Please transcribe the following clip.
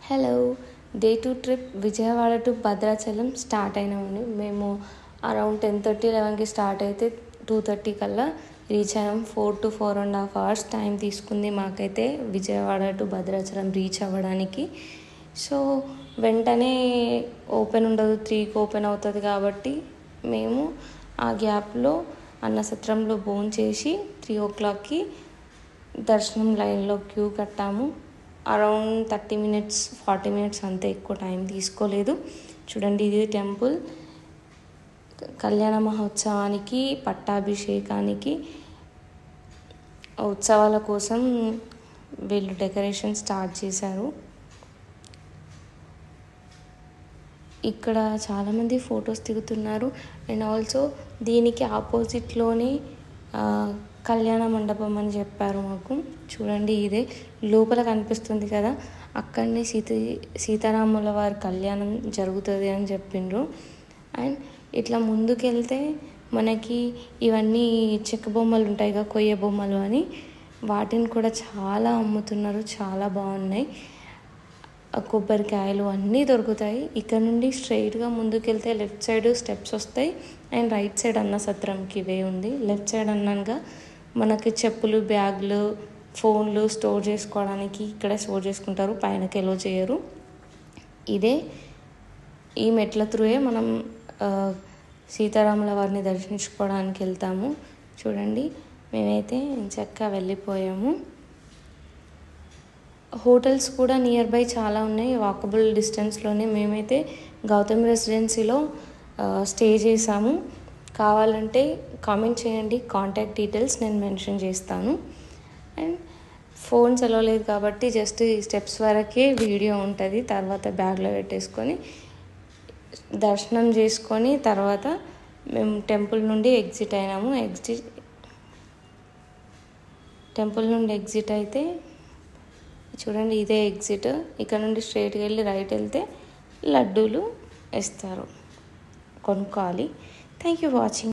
Hello day 2 trip Vijayawada to Bhadrachalam start అయినామండి. మేము around 10:30-11కి start అయితే 2:30 కల్లా రీచ్ అయ్యాం. 4 to 4.5 hours టైం తీసుకుంది మాకైతే విజయవాడ టు భద్రాచలం రీచ్ అవ్వడానికి. సో వెంటనే ఓపెన్ ఉండదు, 3కి ఓపెన్ అవుతుంది కాబట్టి మేము ఆ గ్యాప్లో అన్నసత్రంలో భోంచేసి 3 o'clockకి దర్శనం లైన్లో క్యూ కట్టాము. అరౌండ్ 30 minutes 40 minutes అంతే, ఎక్కువ టైం తీసుకోలేదు. చూడండి, ఇది టెంపుల్. కళ్యాణ మహోత్సవానికి, పట్టాభిషేకానికి, ఉత్సవాల కోసం వీళ్ళు డెకరేషన్ స్టార్ట్ చేశారు. ఇక్కడ చాలామంది ఫొటోస్ దిగుతున్నారు. అండ్ ఆల్సో దీనికి ఆపోజిట్లోనే కళ్యాణ మండపం అని చెప్పారు మాకు. చూడండి, ఇదే లోపల కనిపిస్తుంది కదా, అక్కడనే సీతారాముల వారి కళ్యాణం జరుగుతుంది అని చెప్పిండ్రు. అండ్ ఇట్లా ముందుకెళ్తే మనకి ఇవన్నీ చెక్క బొమ్మలు ఉంటాయి కదా, కొయ్య బొమ్మలు అని, వాటిని కూడా చాలా అమ్ముతున్నారు. చాలా బాగున్నాయి. కొబ్బరికాయలు అన్నీ దొరుకుతాయి. ఇక్కడ నుండి స్ట్రైట్గా ముందుకెళ్తే లెఫ్ట్ సైడ్ స్టెప్స్ వస్తాయి అండ్ రైట్ సైడ్ అన్నసత్రంకి వే ఉంది. లెఫ్ట్ సైడ్ అన్నాగా మనకి చెప్పులు, బ్యాగులు, ఫోన్లు స్టోర్ చేసుకోవడానికి ఇక్కడే స్టోర్ చేసుకుంటారు, పైనకి ఎలో చేయరు. ఈ మెట్ల త్రూయే మనం సీతారాముల వారిని దర్శించుకోవడానికి వెళ్తాము. చూడండి, మేమైతే చక్కగా వెళ్ళిపోయాము. హోటల్స్ కూడా నియర్ బై చాలా ఉన్నాయి, వాకబుల్ డిస్టెన్స్లోనే. మేమైతే గౌతమ్ రెసిడెన్సీలో స్టే చేసాము. కావాలంటే కామెంట్ చేయండి, కాంటాక్ట్ డీటెయిల్స్ నేను మెన్షన్ చేస్తాను. అండ్ ఫోన్స్ అలో లేదు కాబట్టి జస్ట్ ఈ స్టెప్స్ వరకే వీడియో ఉంటుంది. తర్వాత బ్యాగ్లో పెట్టేసుకొని దర్శనం చేసుకొని తర్వాత మేము టెంపుల్ నుండి ఎగ్జిట్ అయినాము. టెంపుల్ నుండి ఎగ్జిట్ అయితే చూడండి, ఇదే ఎగ్జిట్. ఇక్కడ నుండి స్ట్రైట్గా వెళ్ళి రైట్ వెళ్తే లడ్డూలు ఇస్తారు, కొనుక్కోవాలి. Thank you watching.